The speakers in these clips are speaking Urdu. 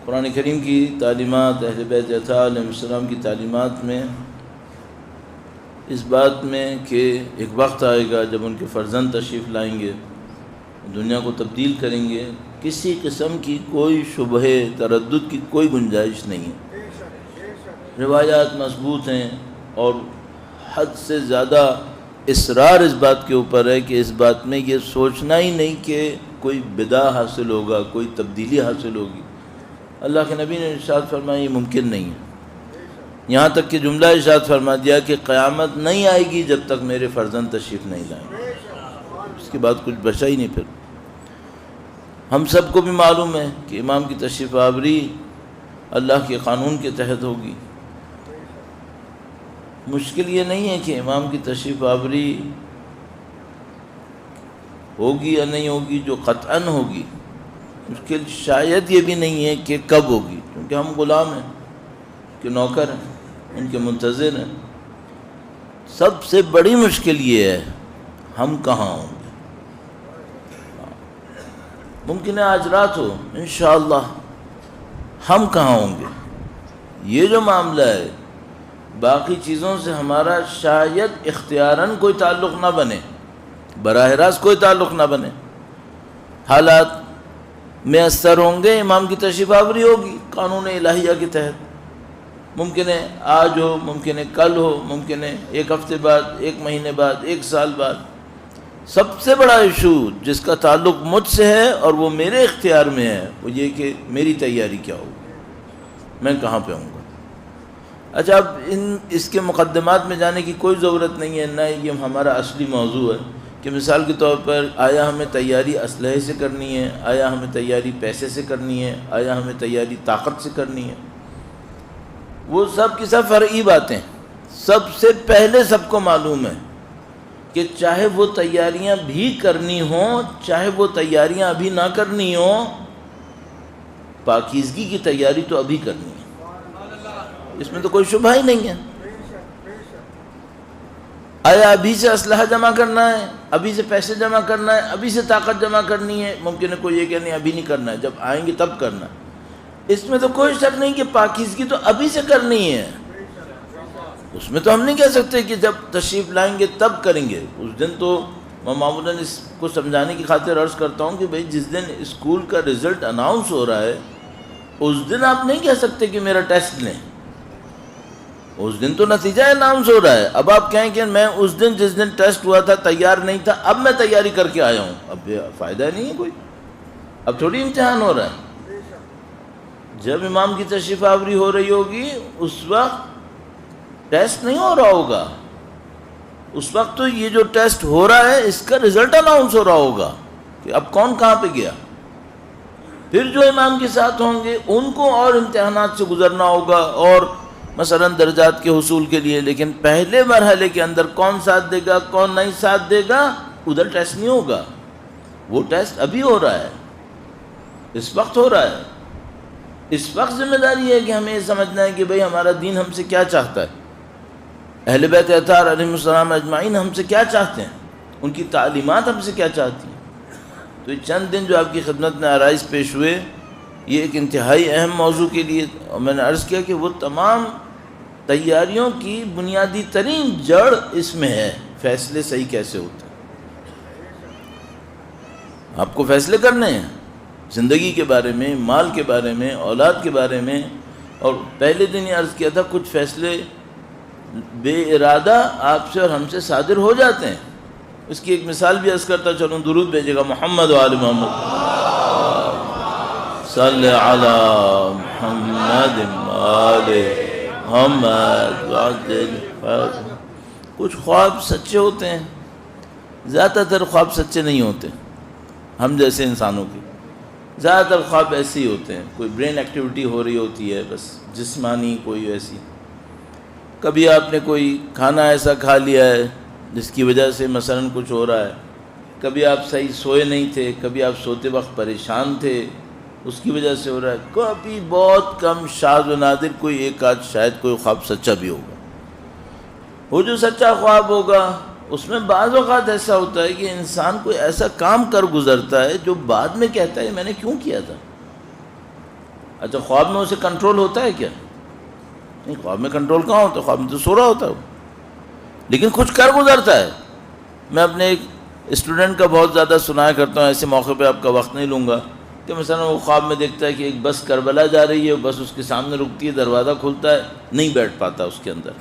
قرآن کریم کی تعلیمات، اہل بیت اطہار علیہ السلام کی تعلیمات میں اس بات میں کہ ایک وقت آئے گا جب ان کے فرزند تشریف لائیں گے، دنیا کو تبدیل کریں گے، کسی قسم کی کوئی شبہ تردد کی کوئی گنجائش نہیں ہے۔ روایات مضبوط ہیں اور حد سے زیادہ اصرار اس بات کے اوپر ہے کہ اس بات میں یہ سوچنا ہی نہیں کہ کوئی بدعہ حاصل ہوگا، کوئی تبدیلی حاصل ہوگی۔ اللہ کے نبی نے ارشاد فرمایا یہ ممکن نہیں ہے، یہاں تک کہ جملہ ارشاد فرما دیا کہ قیامت نہیں آئے گی جب تک میرے فرزند تشریف نہیں لائیں گے۔ اس کے بعد کچھ بچا ہی نہیں۔ پھر ہم سب کو بھی معلوم ہے کہ امام کی تشریف آوری اللہ کے قانون کے تحت ہوگی۔ مشکل یہ نہیں ہے کہ امام کی تشریف آوری ہوگی یا نہیں ہوگی، جو قطعاً ہوگی۔ مشکل شاید یہ بھی نہیں ہے کہ کب ہوگی، کیونکہ ہم غلام ہیں، کہ نوکر ہیں، ان کے منتظر ہیں۔ سب سے بڑی مشکل یہ ہے ہم کہاں ہوں گے۔ ممکن ہے آج رات ہو، انشاءاللہ ہم کہاں ہوں گے، یہ جو معاملہ ہے۔ باقی چیزوں سے ہمارا شاید اختیاراً کوئی تعلق نہ بنے، براہ راست کوئی تعلق نہ بنے، حالات میسر ہوں گے، امام کی تشریف آوری ہوگی قانون الہیہ کے تحت۔ ممکن ہے آج ہو، ممکن ہے کل ہو، ممکن ہے ایک ہفتے بعد، ایک مہینے بعد، ایک سال بعد۔ سب سے بڑا ایشو جس کا تعلق مجھ سے ہے اور وہ میرے اختیار میں ہے، وہ یہ کہ میری تیاری کیا ہوگی، میں کہاں پہ ہوں گا۔ اچھا، اب اس کے مقدمات میں جانے کی کوئی ضرورت نہیں ہے، نہ یہ ہمارا اصلی موضوع ہے کہ مثال کے طور پر آیا ہمیں تیاری اسلحے سے کرنی ہے، آیا ہمیں تیاری پیسے سے کرنی ہے، آیا ہمیں تیاری طاقت سے کرنی ہے۔ وہ سب کی سب فرعی باتیں۔ سب سے پہلے سب کو معلوم ہے کہ چاہے وہ تیاریاں بھی کرنی ہوں، چاہے وہ تیاریاں ابھی نہ کرنی ہوں، پاکیزگی کی تیاری تو ابھی کرنی ہے، اس میں تو کوئی شبہ ہی نہیں ہے۔ آیا ابھی سے اسلحہ جمع کرنا ہے، ابھی سے پیسے جمع کرنا ہے، ابھی سے طاقت جمع کرنی ہے؟ ممکن ہے کوئی یہ کہ نہیں ابھی نہیں کرنا ہے، جب آئیں گے تب کرنا ہے۔ اس میں تو کوئی شک نہیں کہ پاکیزگی تو ابھی سے کرنی ہے۔ اس میں تو ہم نہیں کہہ سکتے کہ جب تشریف لائیں گے تب کریں گے۔ اس دن تو میں معمولاً اس کو سمجھانے کی خاطر عرض کرتا ہوں کہ بھئی جس دن اسکول کا رزلٹ اناؤنس ہو رہا ہے اس دن آپ نہیں کہہ سکتے کہ میرا ٹیسٹ لیں، اس دن تو نتیجہ اناؤنس ہو رہا ہے۔ اب آپ کہیں کہ میں اس دن جس دن ٹیسٹ ہوا تھا تیار نہیں تھا، اب میں تیاری کر کے آیا ہوں، اب فائدہ نہیں ہے کوئی، اب تھوڑی امتحان ہو رہا ہے۔ جب امام کی تشریف آوری ہو رہی ہوگی اس وقت ٹیسٹ نہیں ہو رہا ہوگا، اس وقت تو یہ جو ٹیسٹ ہو رہا ہے اس کا رزلٹ اناؤنس ہو رہا ہوگا کہ اب کون کہاں پہ گیا۔ پھر جو امام کے ساتھ ہوں گے ان کو اور امتحانات سے گزرنا ہوگا اور مثلاً درجات کے حصول کے لیے، لیکن پہلے مرحلے کے اندر کون ساتھ دے گا کون نہیں ساتھ دے گا ادھر ٹیسٹ نہیں ہوگا۔ وہ ٹیسٹ ابھی ہو رہا ہے، اس وقت ہو رہا ہے۔ اس وقت ذمہ داری ہے کہ ہمیں یہ سمجھنا ہے کہ بھئی ہمارا دین ہم سے کیا چاہتا ہے، اہل بیت اطہار علیہ السلام اجمعین ہم سے کیا چاہتے ہیں، ان کی تعلیمات ہم سے کیا چاہتی ہیں۔ تو یہ چند دن جو آپ کی خدمت میں آرائز پیش ہوئے، یہ ایک انتہائی اہم موضوع کے لیے، اور میں نے عرض کیا کہ وہ تمام تیاریوں کی بنیادی ترین جڑ اس میں ہے، فیصلے صحیح کیسے ہوتے ہیں۔ آپ کو فیصلے کرنے ہیں زندگی کے بارے میں، مال کے بارے میں، اولاد کے بارے میں، اور پہلے دن یہ عرض کیا تھا کچھ فیصلے بے ارادہ آپ سے اور ہم سے صادر ہو جاتے ہیں۔ اس کی ایک مثال بھی عرض کرتا چلوں، درود بھیجے گا محمد و آل محمد، صلی علی محمد آل محمد۔ کچھ خواب سچے ہوتے ہیں، زیادہ تر خواب سچے نہیں ہوتے ہم جیسے انسانوں کے، زیادہ تر خواب ایسے ہی ہوتے ہیں، کوئی برین ایکٹیویٹی ہو رہی ہوتی ہے بس جسمانی کوئی ایسی، کبھی آپ نے کوئی کھانا ایسا کھا لیا ہے جس کی وجہ سے مثلاً کچھ ہو رہا ہے، کبھی آپ صحیح سوئے نہیں تھے، کبھی آپ سوتے وقت پریشان تھے اس کی وجہ سے ہو رہا ہے، کبھی بہت کم شاذ و نادر کوئی ایک آدھ شاید کوئی خواب سچا بھی ہوگا۔ وہ جو سچا خواب ہوگا اس میں بعض اوقات ایسا ہوتا ہے کہ انسان کوئی ایسا کام کر گزرتا ہے جو بعد میں کہتا ہے میں نے کیوں کیا تھا، اچھا خواب میں اسے کنٹرول ہوتا ہے کیا؟ نہیں، خواب میں کنٹرول کہاں ہوتا ہے، خواب میں تو سو رہا ہوتا ہے وہ، لیکن کچھ کر گزرتا ہے۔ میں اپنے ایک اسٹوڈنٹ کا بہت زیادہ سنایا کرتا ہوں، ایسے موقع پہ آپ کا وقت نہیں لوں گا، کہ مثلا وہ خواب میں دیکھتا ہے کہ ایک بس کربلا جا رہی ہے، بس اس کے سامنے رکتی ہے، دروازہ کھلتا ہے، نہیں بیٹھ پاتا اس کے اندر۔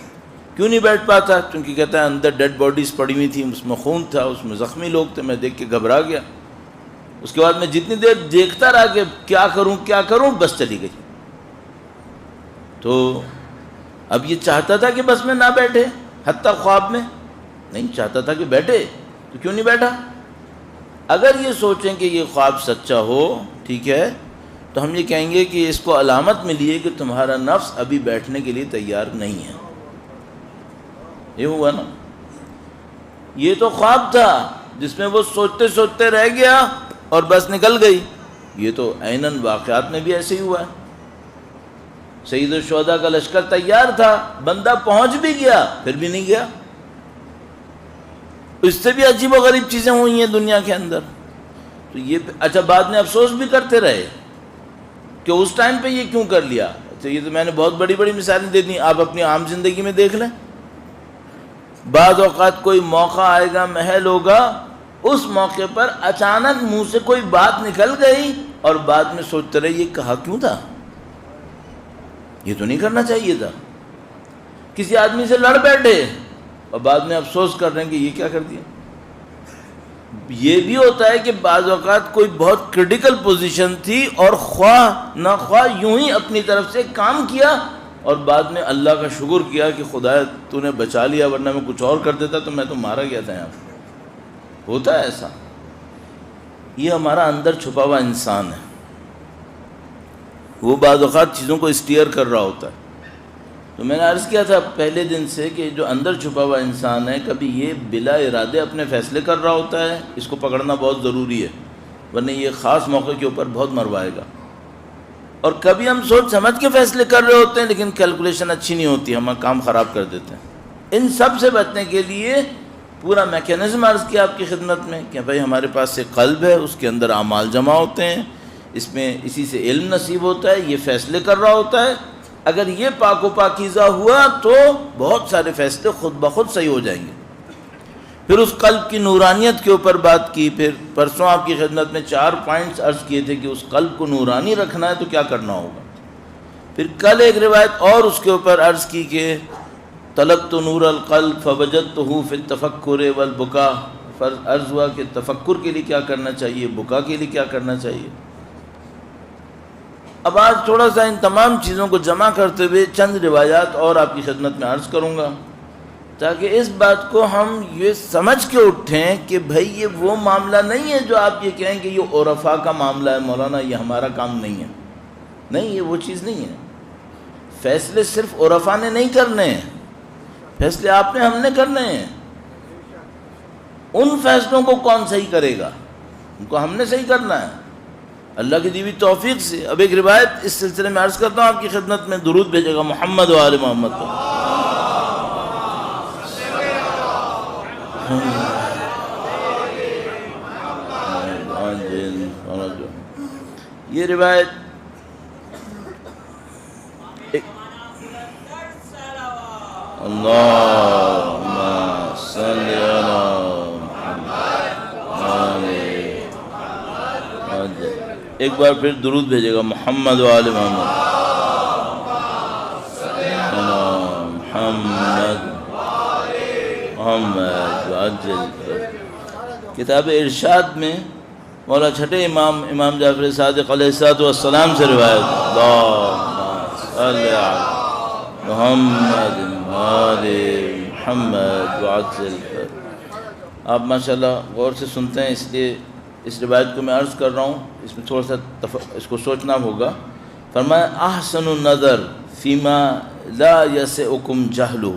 کیوں نہیں بیٹھ پاتا؟ کیونکہ کہتا ہے اندر ڈیڈ باڈیز پڑی ہوئی تھیں، اس میں خون تھا، اس میں زخمی لوگ تھے، میں دیکھ کے گھبرا گیا۔ اس کے بعد میں جتنی دیر دیکھتا رہا کہ کیا کروں، بس چلی گئی۔ تو اب یہ چاہتا تھا کہ بس میں نہ بیٹھے، حتیٰ خواب میں نہیں چاہتا تھا کہ بیٹھے، تو کیوں نہیں بیٹھا؟ اگر یہ سوچیں کہ یہ خواب سچا ہو، ٹھیک ہے، تو ہم یہ کہیں گے کہ اس کو علامت ملی ہے کہ تمہارا نفس ابھی بیٹھنے کے لیے تیار نہیں ہے۔ یہ ہوا نا، یہ تو خواب تھا جس میں وہ سوچتے سوچتے رہ گیا اور بس نکل گئی۔ یہ تو عیناً واقعات میں بھی ایسے ہی ہوا ہے۔ سید الشہداء کا لشکر تیار تھا، بندہ پہنچ بھی گیا، پھر بھی نہیں گیا۔ اس سے بھی عجیب و غریب چیزیں ہوئی ہیں دنیا کے اندر۔ تو یہ اچھا بعد میں افسوس بھی کرتے رہے کہ اس ٹائم پہ یہ کیوں کر لیا۔ تو یہ تو میں نے بہت بڑی بڑی مثالیں دے دیں، آپ اپنی عام زندگی میں دیکھ لیں۔ بعض اوقات کوئی موقع آئے گا، محل ہوگا، اس موقع پر اچانک منہ سے کوئی بات نکل گئی اور بعد میں سوچتے رہے یہ کہا کیوں تھا، یہ تو نہیں کرنا چاہیے تھا۔ کسی آدمی سے لڑ بیٹھے اور بعد میں افسوس کر رہے ہیں کہ یہ کیا کر دیا۔ یہ بھی ہوتا ہے کہ بعض اوقات کوئی بہت کریٹیکل پوزیشن تھی اور خواہ نہ خواہ یوں ہی اپنی طرف سے کام کیا اور بعد میں اللہ کا شکر کیا کہ خدایا تو نے بچا لیا، ورنہ میں کچھ اور کر دیتا تو میں تو مارا گیا تھا۔ یہاں ہوتا ہے ایسا۔ یہ ہمارا اندر چھپا ہوا انسان ہے، وہ بعض اوقات چیزوں کو اسٹیئر کر رہا ہوتا ہے۔ تو میں نے عرض کیا تھا پہلے دن سے کہ جو اندر چھپا ہوا انسان ہے، کبھی یہ بلا ارادے اپنے فیصلے کر رہا ہوتا ہے، اس کو پکڑنا بہت ضروری ہے، ورنہ یہ خاص موقع کے اوپر بہت مروائے گا۔ اور کبھی ہم سوچ سمجھ کے فیصلے کر رہے ہوتے ہیں لیکن کیلکولیشن اچھی نہیں ہوتی، ہم کام خراب کر دیتے ہیں۔ ان سب سے بچنے کے لیے پورا میکینزم عرض کیا آپ کی خدمت میں کہ بھائی ہمارے پاس ایک قلب ہے، اس کے اندر اعمال جمع ہوتے ہیں، اس میں اسی سے علم نصیب ہوتا ہے، یہ فیصلے کر رہا ہوتا ہے۔ اگر یہ پاک و پاکیزہ ہوا تو بہت سارے فیصلے خود بخود صحیح ہو جائیں گے۔ پھر اس قلب کی نورانیت کے اوپر بات کی، پھر پرسوں آپ کی خدمت میں 4 پوائنٹس عرض کیے تھے کہ اس قلب کو نورانی رکھنا ہے تو کیا کرنا ہوگا۔ پھر کل ایک روایت اور اس کے اوپر عرض کی کہ طلبت نور القلب فوجدتہ فی التفکر والبکا، عرض ہوا کہ تفکر کے لیے کیا کرنا چاہیے، بکا کے لیے کیا کرنا چاہیے۔ اب آج تھوڑا سا ان تمام چیزوں کو جمع کرتے ہوئے چند روایات اور آپ کی خدمت میں عرض کروں گا تاکہ اس بات کو ہم یہ سمجھ کے اٹھیں کہ بھئی یہ وہ معاملہ نہیں ہے جو آپ یہ کہیں کہ یہ عرفاء کا معاملہ ہے، مولانا یہ ہمارا کام نہیں ہے۔ نہیں، یہ وہ چیز نہیں ہے۔ فیصلے صرف عرفاء نے نہیں کرنے ہیں، فیصلے آپ نے، ہم نے کرنے ہیں۔ ان فیصلوں کو کون صحیح کرے گا؟ ان کو ہم نے صحیح کرنا ہے اللہ کی دی ہوئی توفیق سے۔ اب ایک روایت اس سلسلے میں عرض کرتا ہوں آپ کی خدمت میں، درود بھیجے گا محمد و آل محمد پر۔ یہ روایت اللہم صلی علی محمد، ایک بار پھر درود بھیجے گا محمد و آل محمد، محمد محمد۔ کتاب ارشاد میں مولا چھٹے امام جعفر صادق علیہ السلام سے روایت، اللہم صلی علی محمد آل محمد وعجل۔ آپ ماشاءاللہ غور سے سنتے ہیں، اس لیے اس روایت کو میں عرض کر رہا ہوں، اس میں تھوڑا سا اس کو سوچنا ہوگا۔ فرمایا احسن النظر فیما لا یسعکم جہلہ،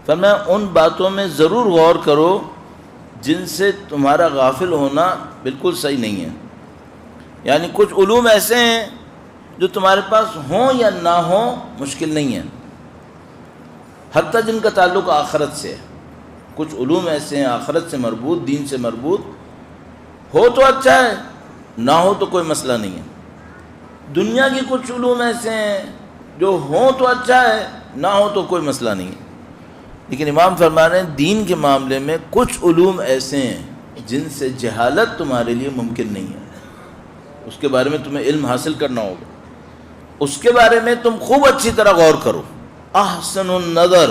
فرمایا ان باتوں میں ضرور غور کرو جن سے تمہارا غافل ہونا بالکل صحیح نہیں ہے۔ یعنی کچھ علوم ایسے ہیں جو تمہارے پاس ہوں یا نہ ہوں مشکل نہیں ہے، حتیٰ جن کا تعلق آخرت سے ہے۔ کچھ علوم ایسے ہیں آخرت سے مربوط، دین سے مربوط، ہو تو اچھا ہے، نہ ہو تو کوئی مسئلہ نہیں ہے۔ دنیا کی کچھ علوم ایسے ہیں جو ہوں تو اچھا ہے، نہ ہو تو کوئی مسئلہ نہیں ہے، لیکن امام فرما رہے ہیں دین کے معاملے میں کچھ علوم ایسے ہیں جن سے جہالت تمہارے لیے ممکن نہیں ہے، اس کے بارے میں تمہیں علم حاصل کرنا ہوگا، اس کے بارے میں تم خوب اچھی طرح غور کرو۔ احسن النظر،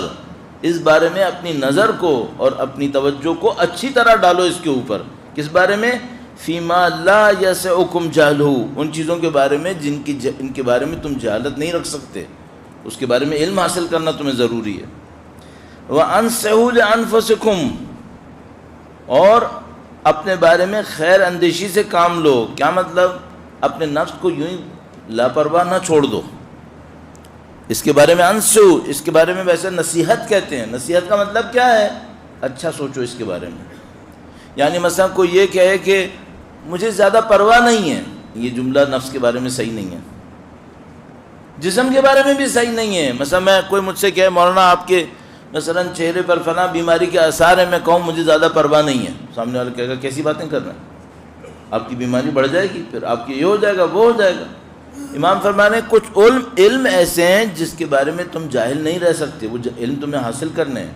اس بارے میں اپنی نظر کو اور اپنی توجہ کو اچھی طرح ڈالو اس کے اوپر، کس بارے میں؟ فیما لا یسعکم جہلہ، ان چیزوں کے بارے میں ان کے بارے میں تم جہالت نہیں رکھ سکتے، اس کے بارے میں علم حاصل کرنا تمہیں ضروری ہے۔ وَأَنْصِحُوا لِأَنفُسِكُمْ، اور اپنے بارے میں خیر اندیشی سے کام لو۔ کیا مطلب؟ اپنے نفس کو یوں ہی لاپرواہ نہ چھوڑ دو، اس کے بارے میں انصحوا، اس کے بارے میں ویسے نصیحت کہتے ہیں، نصیحت کا مطلب کیا ہے؟ اچھا سوچو اس کے بارے میں، یعنی مثلا کوئی یہ کہے کہ مجھے زیادہ پرواہ نہیں ہے، یہ جملہ نفس کے بارے میں صحیح نہیں ہے، جسم کے بارے میں بھی صحیح نہیں ہے۔ مثلا کوئی مجھ سے کہے مولانا آپ کے مثلا چہرے پر فلاں بیماری کے آثار ہیں، میں کہوں مجھے زیادہ پرواہ نہیں ہے، سامنے والا کہے گا کیسی باتیں کر رہے ہیں، آپ کی بیماری بڑھ جائے گی، پھر آپ کی یہ ہو جائے گا وہ ہو جائے گا۔ امام فرمانے ہیں کچھ علم ایسے ہیں جس کے بارے میں تم جاہل نہیں رہ سکتے، وہ علم تمہیں حاصل کرنے ہیں،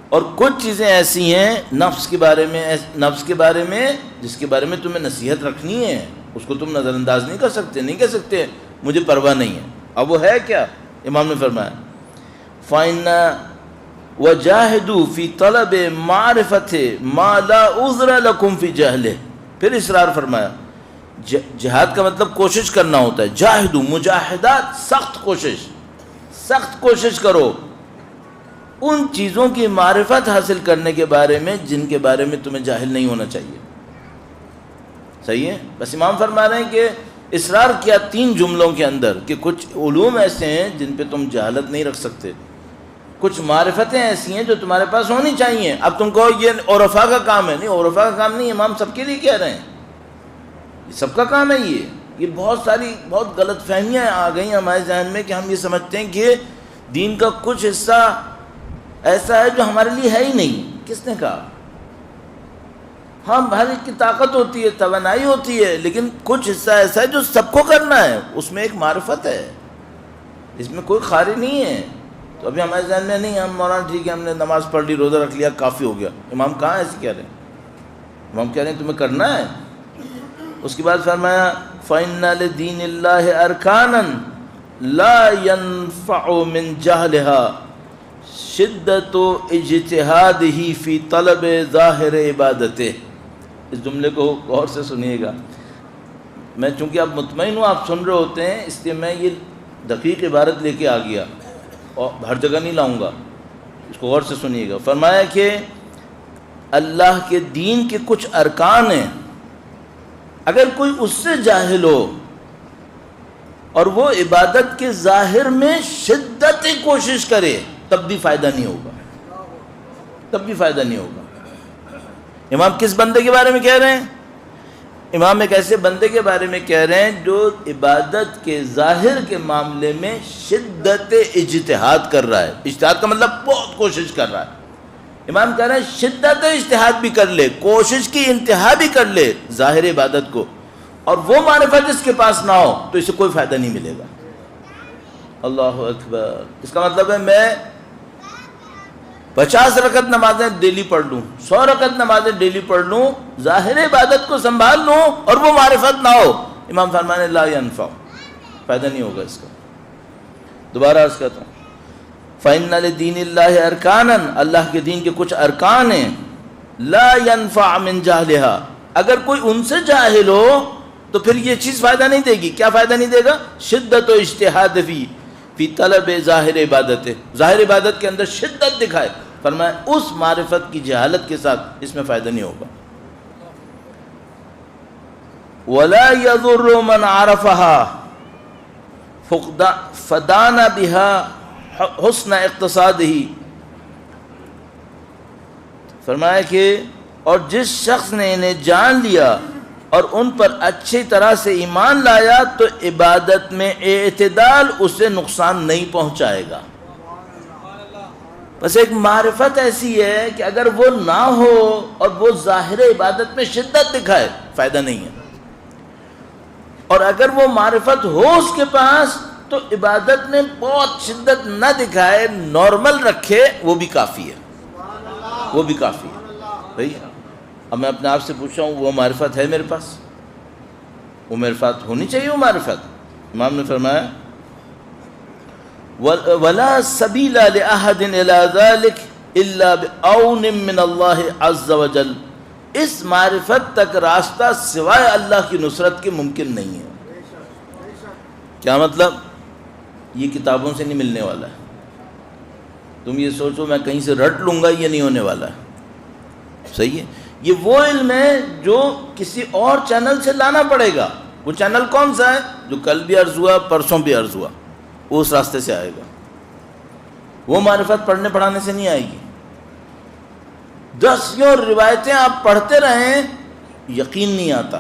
اور کچھ چیزیں ایسی ہیں نفس کے بارے میں جس کے بارے میں تمہیں نصیحت رکھنی ہے، اس کو تم نظر انداز نہیں کر سکتے، نہیں کہہ سکتے مجھے پرواہ نہیں ہے۔ اب وہ ہے کیا؟ امام نے فرمایا فَإِنَّ وَجَاهِدُوا فِي طَلَبِ مَعْرِفَةِ مَا لَا عُذْرَ لَكُمْ فِي جَهْلِهِ، پھر اصرار فرمایا جہاد کا مطلب کوشش کرنا ہوتا ہے، جاہدو مجاہدات، سخت کوشش کرو ان چیزوں کی معرفت حاصل کرنے کے بارے میں جن کے بارے میں تمہیں جاہل نہیں ہونا چاہیے۔ صحیح ہے؟ بس امام فرما رہے ہیں کہ اصرار کیا 3 جملوں کے اندر کہ کچھ علوم ایسے ہیں جن پہ تم جہالت نہیں رکھ سکتے، کچھ معرفتیں ایسی ہیں جو تمہارے پاس ہونی چاہیے۔ اب تم کہو یہ عرفاء کا کام ہے، نہیں، عرفاء کا کام نہیں، امام سب کے لیے کہہ رہے ہیں، سب کا کام ہے۔ یہ بہت غلط فہمیاں آ گئی ہمارے ذہن میں کہ ہم یہ سمجھتے ہیں کہ دین کا کچھ حصہ ایسا ہے جو ہمارے لیے ہے ہی نہیں۔ کس نے کہا؟ ہاں، ہر ایک کی طاقت ہوتی ہے، توانائی ہوتی ہے، لیکن کچھ حصہ ایسا ہے جو سب کو کرنا ہے، اس میں ایک معرفت ہے، اس میں کوئی خاری نہیں ہے۔ تو ابھی ہمارے ذہن میں نہیں، ہم مولانا ٹھیک ہے ہم نے نماز پڑھ لی، روزہ رکھ لیا، کافی ہو گیا۔ امام کہاں ایسے کہہ رہے ہیں؟ امام کہہ رہے ہیں تمہیں کرنا ہے۔ اس کے بعد فرمایا فَإِنَّ لِدِينِ اللَّهِ أَرْكَانًا لَا يَنْفَعُ مِنْ جَهْلِهَا شِدَّةُ اجْتِهَادِهِ فِي طَلَبِ ظَاهِرِ عِبَادَتِهِ۔ اس جملے کو غور سے سنیے گا، میں چونکہ آپ مطمئن ہوں آپ سن رہے ہوتے ہیں، اس لیے میں یہ دقیق عبارت لے کے آ گیا اور ہر جگہ نہیں لاؤں گا، اس کو غور سے سنیے گا۔ فرمایا کہ اللہ کے دین کے کچھ ارکان ہیں، اگر کوئی اس سے جاہل ہو اور وہ عبادت کے ظاہر میں شدت کوشش کرے تب بھی فائدہ نہیں ہوگا۔ امام کس بندے کے بارے میں کہہ رہے ہیں؟ امام ایک ایسے بندے کے بارے میں کہہ رہے ہیں جو عبادت کے ظاہر کے معاملے میں شدت اجتہاد کر رہا ہے۔ اجتہاد کا مطلب بہت کوشش کر رہا ہے۔ امام کہہ رہے ہیں شدت اجتہاد بھی کر لے، کوشش کی انتہا بھی کر لے ظاہر عبادت کو، اور وہ معرفت جس کے پاس نہ ہو تو اسے کوئی فائدہ نہیں ملے گا۔ اللہ اکبر۔ اس کا مطلب ہے میں 50 رکعت نمازیں ڈیلی پڑھ لوں، 100 رکعت نمازیں ڈیلی پڑھ لوں، ظاہر عبادت کو سنبھال لوں اور وہ معرفت نہ ہو، امام فرمانے لا ينفع، فائدہ نہیں ہوگا اس کا۔ دوبارہ عرض کرتا ہوں فَإِنَّ لِدِينِ اللَّهِ أَرْكَانًا، اللہ کے دین کے کچھ ارکان ہیں، لا ينفع من جہلها، اگر کوئی ان سے جاہل ہو تو پھر یہ چیز فائدہ نہیں دے گی۔ کیا فائدہ نہیں دے گا؟ شدت و اجتہاد فی طلب ظاہر عبادت، ظاہر عبادت کے اندر شدت دکھائے، فرمایا اس معرفت کی جہالت کے ساتھ اس میں فائدہ نہیں ہوگا۔ وَلَا يَضُرُّ مَنْ عَرَفَهَا فَدَانَ بِهَا حسن اقتصادہی، فرمایا کہ اور جس شخص نے انہیں جان لیا اور ان پر اچھی طرح سے ایمان لایا تو عبادت میں اعتدال اسے نقصان نہیں پہنچائے گا۔ بس ایک معرفت ایسی ہے کہ اگر وہ نہ ہو اور وہ ظاہر عبادت میں شدت دکھائے فائدہ نہیں ہے، اور اگر وہ معرفت ہو اس کے پاس تو عبادت میں بہت شدت نہ دکھائے، نارمل رکھے، وہ بھی کافی ہے، وہ بھی کافی ہے بھائی۔ اب میں اپنے آپ سے پوچھا ہوں، وہ معرفت ہے میرے پاس؟ وہ معرفت ہونی چاہیے، وہ معرفت۔ امام نے فرمایا وَلَا سَبِيلَ لِأَحَدٍ إِلَىٰ ذَلِكَ إِلَّا بِعَوْنٍ مِّنَ اللَّهِ عَزَّ وَجَلَّ، اس معرفت تک راستہ سوائے اللہ کی نصرت کے ممکن نہیں ہے۔ کیا مطلب؟ یہ کتابوں سے نہیں ملنے والا ہے۔ تم یہ سوچو میں کہیں سے رٹ لوں گا، یہ نہیں ہونے والا ہے، صحیح ہے؟ یہ وہ علم ہے جو کسی اور چینل سے لانا پڑے گا۔ وہ چینل کون سا ہے؟ جو کل بھی عرض ہوا، پرسوں بھی عرض ہوا، وہ اس راستے سے آئے گا۔ وہ معرفت پڑھنے پڑھانے سے نہیں آئے گی۔ 10 روایتیں آپ پڑھتے رہیں، یقین نہیں آتا،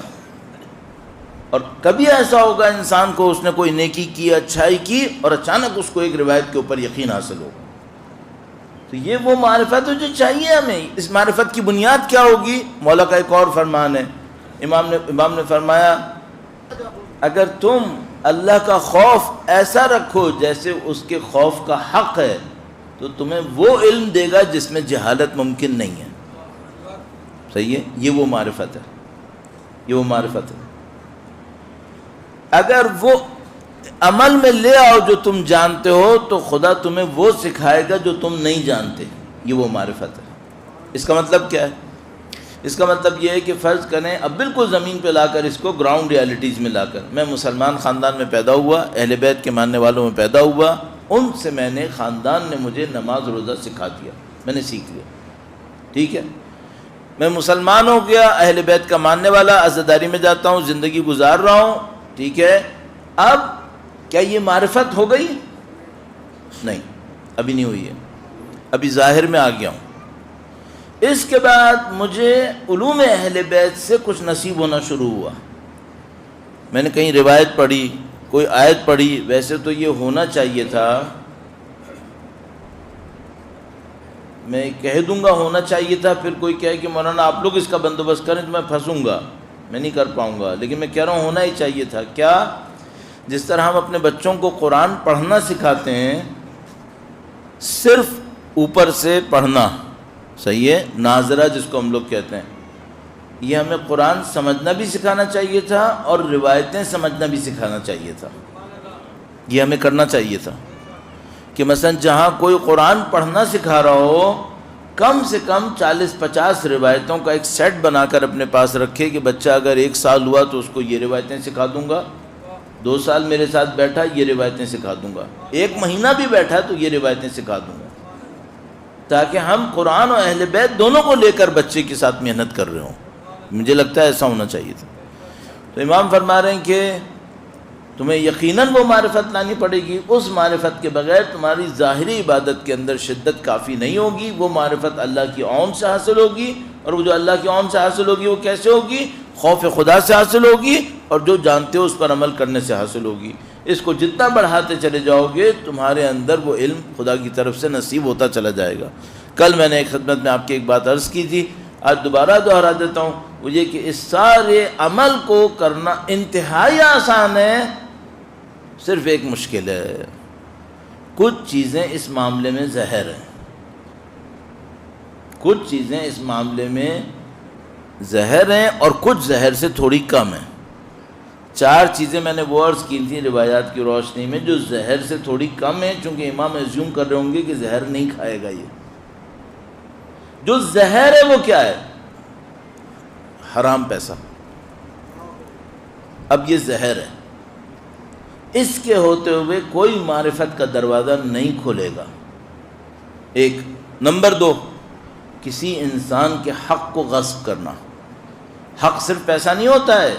اور کبھی ایسا ہوگا انسان کو اس نے کوئی نیکی کی، اچھائی کی، اور اچانک اس کو ایک روایت کے اوپر یقین حاصل ہوگا۔ تو یہ وہ معرفت ہے جو چاہیے ہمیں۔ اس معرفت کی بنیاد کیا ہوگی؟ مولا کا ایک اور فرمان ہے، امام نے فرمایا اگر تم اللہ کا خوف ایسا رکھو جیسے اس کے خوف کا حق ہے تو تمہیں وہ علم دے گا جس میں جہالت ممکن نہیں ہے، صحیح ہے؟ یہ وہ معرفت ہے، یہ وہ معرفت ہے۔ اگر وہ عمل میں لے آؤ جو تم جانتے ہو تو خدا تمہیں وہ سکھائے گا جو تم نہیں جانتے، یہ وہ معرفت ہے۔ اس کا مطلب کیا ہے؟ اس کا مطلب یہ ہے کہ فرض کریں، اب بالکل زمین پہ لا کر اس کو گراؤنڈ ریالٹیز میں لا کر، میں مسلمان خاندان میں پیدا ہوا، اہل بیت کے ماننے والوں میں پیدا ہوا، ان سے میں نے، خاندان نے مجھے نماز روزہ سکھا دیا، میں نے سیکھ لیا، ٹھیک ہے؟ میں مسلمان ہو گیا، اہل بیت کا ماننے والا، عزاداری میں جاتا ہوں، زندگی گزار رہا ہوں، ٹھیک ہے؟ اب کیا یہ معرفت ہو گئی؟ نہیں، ابھی نہیں ہوئی ہے، ابھی ظاہر میں آ گیا ہوں۔ اس کے بعد مجھے علوم اہل بیت سے کچھ نصیب ہونا شروع ہوا، میں نے کہیں روایت پڑھی، کوئی آیت پڑھی، ویسے تو یہ ہونا چاہیے تھا، میں کہہ دوں گا ہونا چاہیے تھا، پھر کوئی کہے کہ مولانا آپ لوگ اس کا بندوبست کریں تو میں پھنسوں گا، میں نہیں کر پاؤں گا، لیکن میں کہہ رہا ہوں ہونا ہی چاہیے تھا۔ کیا؟ جس طرح ہم اپنے بچوں کو قرآن پڑھنا سکھاتے ہیں، صرف اوپر سے پڑھنا، صحیح ہے، ناظرہ جس کو ہم لوگ کہتے ہیں، یہ ہمیں قرآن سمجھنا بھی سکھانا چاہیے تھا اور روایتیں سمجھنا بھی سکھانا چاہیے تھا۔ یہ ہمیں کرنا چاہیے تھا کہ مثلا جہاں کوئی قرآن پڑھنا سکھا رہا ہو، کم سے کم 40-50 روایتوں کا ایک سیٹ بنا کر اپنے پاس رکھے کہ بچہ اگر 1 سال ہوا تو اس کو یہ روایتیں سکھا دوں گا، 2 سال میرے ساتھ بیٹھا یہ روایتیں سکھا دوں گا، 1 مہینہ بھی بیٹھا تو یہ روایتیں سکھا دوں گا، تاکہ ہم قرآن اور اہل بیت دونوں کو لے کر بچے کے ساتھ محنت کر رہے ہوں۔ مجھے لگتا ہے ایسا ہونا چاہیے تھا۔ تو امام فرما رہے ہیں کہ تمہیں یقیناً وہ معرفت لانی پڑے گی، اس معرفت کے بغیر تمہاری ظاہری عبادت کے اندر شدت کافی نہیں ہوگی، وہ معرفت اللہ کی عون سے حاصل ہوگی، اور وہ جو اللہ کی عون سے حاصل ہوگی وہ کیسے ہوگی؟ خوف خدا سے حاصل ہوگی، اور جو جانتے ہو اس پر عمل کرنے سے حاصل ہوگی۔ اس کو جتنا بڑھاتے چلے جاؤ گے تمہارے اندر وہ علم خدا کی طرف سے نصیب ہوتا چلا جائے گا۔ کل میں نے ایک خدمت میں آپ کی ایک بات عرض کی تھی، آج دوبارہ دہرا دیتا ہوں، وہ یہ کہ اس سارے عمل کو کرنا انتہائی آسان ہے، صرف ایک مشکل ہے، کچھ چیزیں اس معاملے میں زہر ہیں، کچھ چیزیں اس معاملے میں زہر ہیں اور کچھ زہر سے تھوڑی کم ہیں۔ 4 چیزیں میں نے وہ عرض کی تھیں روایات کی روشنی میں جو زہر سے تھوڑی کم ہیں، چونکہ امام ایزیوم کر رہے ہوں گے کہ زہر نہیں کھائے گا۔ یہ جو زہر ہے وہ کیا ہے؟ حرام پیسہ۔ اب یہ زہر ہے، اس کے ہوتے ہوئے کوئی معرفت کا دروازہ نہیں کھولے گا، ایک۔ نمبر 2، کسی انسان کے حق کو غصب کرنا۔ حق صرف پیسہ نہیں ہوتا ہے۔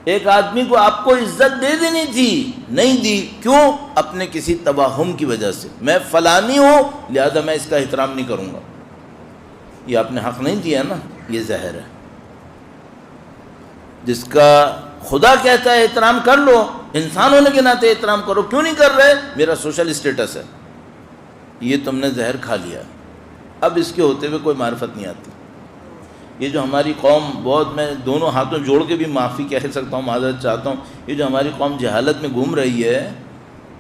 ایک آدمی کو آپ کو عزت دے دینی تھی، نہیں دی، کیوں؟ اپنے کسی توہم کی وجہ سے، میں فلانی ہوں لہذا میں اس کا احترام نہیں کروں گا، یہ آپ نے حق نہیں دیا نا، یہ زہر ہے۔ جس کا خدا کہتا ہے احترام کر لو، انسان ہونے کے ناطے احترام کرو، کیوں نہیں کر رہے؟ میرا سوشل اسٹیٹس ہے، یہ تم نے زہر کھا لیا۔ اب اس کے ہوتے ہوئے کوئی معرفت نہیں آتی۔ یہ جو ہماری قوم بہت، میں دونوں ہاتھوں جوڑ کے بھی معافی کہہ سکتا ہوں، معذرت چاہتا ہوں، یہ جو ہماری قوم جہالت میں گھوم رہی ہے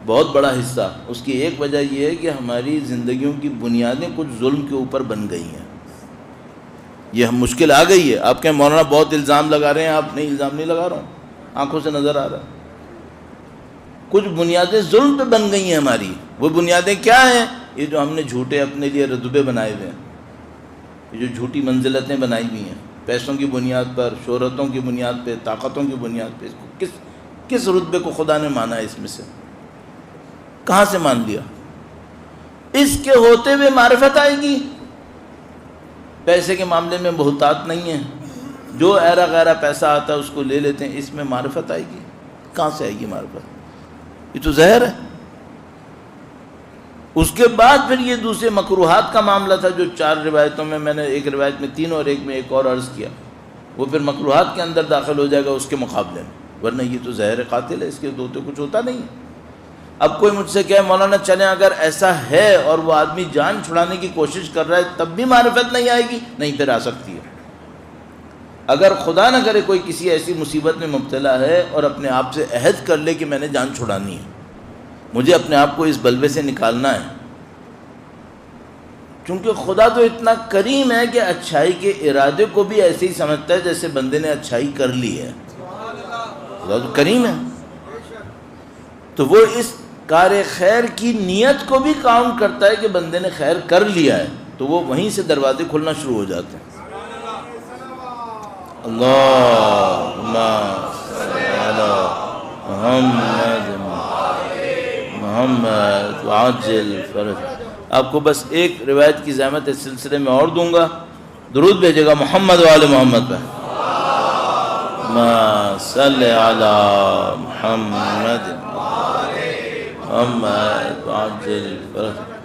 بہت بڑا حصہ، اس کی ایک وجہ یہ ہے کہ ہماری زندگیوں کی بنیادیں کچھ ظلم کے اوپر بن گئی ہیں. یہ ہم مشکل آ گئی ہے. آپ کہیں مولانا بہت الزام لگا رہے ہیں، آپ نہیں، الزام نہیں لگا رہا ہوں، آنکھوں سے نظر آ رہا ہے. کچھ بنیادیں ظلم پہ بن گئی ہیں ہماری. وہ بنیادیں کیا ہیں؟ یہ جو ہم نے جھوٹے اپنے لیے رتبے بنائے ہوئے ہیں، یہ جو جھوٹی منزلتیں بنائی ہوئی ہیں، پیسوں کی بنیاد پر، شہرتوں کی بنیاد پہ، طاقتوں کی بنیاد پہ. اس کو کس رتبے کو خدا نے مانا ہے؟ اس میں سے کہاں سے مان لیا؟ اس کے ہوتے ہوئے معرفت آئے گی. پیسے کے معاملے میں بہتات نہیں ہے، جو ایرا غیرہ پیسہ آتا ہے اس کو لے لیتے ہیں. اس میں معرفت آئے گی؟ کہاں سے آئے گی معرفت؟ یہ تو زہر ہے. اس کے بعد پھر یہ دوسرے مکروہات کا معاملہ تھا جو 4 روایتوں میں نے ایک روایت میں 3 اور ایک میں ایک اور عرض کیا. وہ پھر مکروہات کے اندر داخل ہو جائے گا اس کے مقابلے میں، ورنہ یہ تو زہر قاتل ہے، اس کے تو کچھ ہوتا نہیں ہے. اب کوئی مجھ سے کہے مولانا چلیں اگر ایسا ہے اور وہ آدمی جان چھڑانے کی کوشش کر رہا ہے تب بھی معرفت نہیں آئے گی؟ نہیں، پھر آ سکتی ہے. اگر خدا نہ کرے کوئی کسی ایسی مصیبت میں مبتلا ہے اور اپنے آپ سے عہد کر لے کہ میں نے جان چھڑانی ہے، مجھے اپنے آپ کو اس بلوے سے نکالنا ہے. کیونکہ خدا تو اتنا کریم ہے کہ اچھائی کے ارادے کو بھی ایسے ہی سمجھتا ہے جیسے بندے نے اچھائی کر لی ہے. خدا تو کریم ہے، تو وہ اس کار خیر کی نیت کو بھی کاؤنٹ کرتا ہے کہ بندے نے خیر کر لیا ہے، تو وہ وہیں سے دروازے کھلنا شروع ہو جاتے ہیں. اللہم صلی علی محمد محمد وعجل فرج. آپ کو بس ایک روایت کی زحمت اس سلسلے میں اور دوں گا، درود بھیجے گا محمد وآل محمد پہ. ما صلی علی محمد محمد وعجل فرج.